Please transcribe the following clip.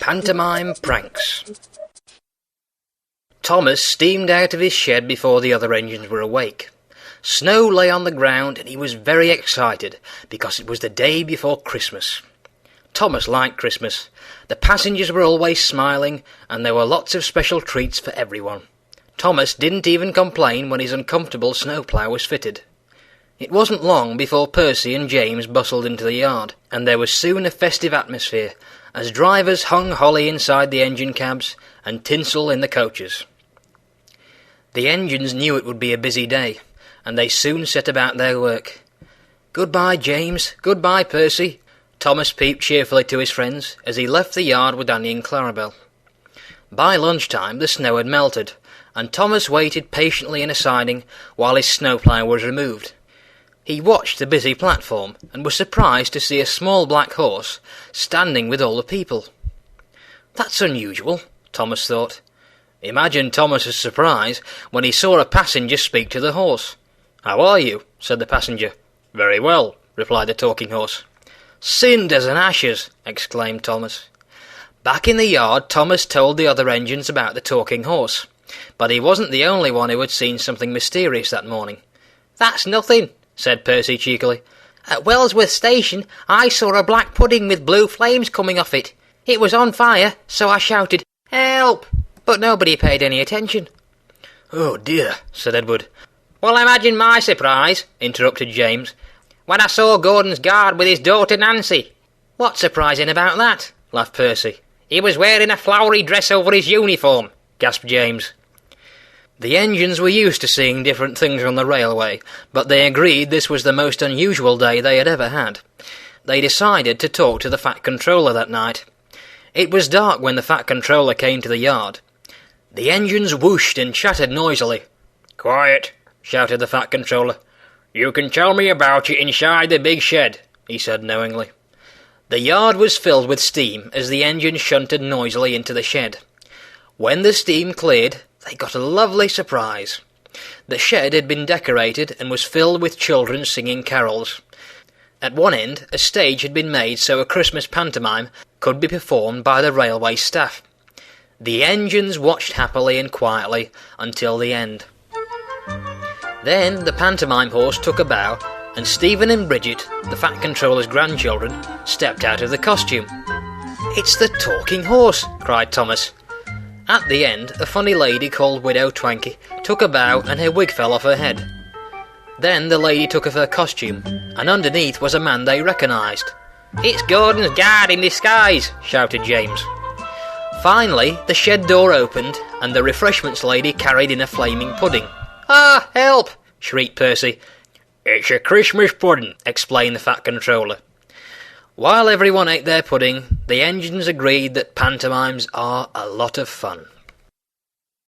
Pantomime Pranks. Thomas steamed out of his shed before the other engines were awake. Snow lay on the ground and he was very excited because it was the day before Christmas. Thomas liked Christmas. The passengers were always smiling and there were lots of special treats for everyone. Thomas didn't even complain when his uncomfortable snowplough was fitted. It wasn't long before Percy and James bustled into the yard, and there was soon a festive atmosphere as drivers hung holly inside the engine cabs and tinsel in the coaches. The engines knew it would be a busy day, and they soon set about their work. "Goodbye, James. Goodbye, Percy," Thomas peeped cheerfully to his friends as he left the yard with Annie and Clarabel. By lunchtime the snow had melted, and Thomas waited patiently in a siding while his snowplough was removed. He watched the busy platform and was surprised to see a small black horse standing with all the people. "That's unusual," Thomas thought. Imagine Thomas's surprise when he saw a passenger speak to the horse. "How are you?" said the passenger. "Very well," replied the talking horse. "Cinders and ashes!" exclaimed Thomas. Back in the yard, Thomas told the other engines about the talking horse, but he wasn't the only one who had seen something mysterious that morning. "That's nothing," said Percy cheekily. "At Wellsworth Station I saw a black pudding with blue flames coming off it. It was on fire, so I shouted, 'Help!' but nobody paid any attention." "Oh dear," said Edward. "Well, imagine my surprise," interrupted James, "when I saw Gordon's guard with his daughter Nancy." "What's surprising about that?" laughed Percy. "He was wearing a flowery dress over his uniform," gasped James. The engines were used to seeing different things on the railway, but they agreed this was the most unusual day they had ever had. They decided to talk to the Fat Controller that night. It was dark when the Fat Controller came to the yard. The engines whooshed and chattered noisily. "Quiet," shouted the Fat Controller. "You can tell me about it inside the big shed," he said knowingly. The yard was filled with steam as the engines shunted noisily into the shed. When the steam cleared, they got a lovely surprise. The shed had been decorated and was filled with children singing carols. At one end, a stage had been made so a Christmas pantomime could be performed by the railway staff. The engines watched happily and quietly until the end. Then the pantomime horse took a bow, and Stephen and Bridget, the Fat Controller's grandchildren, stepped out of the costume. "It's the talking horse!" cried Thomas. At the end, a funny lady called Widow Twankey took a bow and her wig fell off her head. Then the lady took off her costume, and underneath was a man they recognised. "It's Gordon's guard in disguise!" shouted James. Finally, the shed door opened, and the refreshments lady carried in a flaming pudding. "Ah, help!" shrieked Percy. "It's a Christmas pudding," explained the Fat Controller. While everyone ate their pudding, the engines agreed that pantomimes are a lot of fun.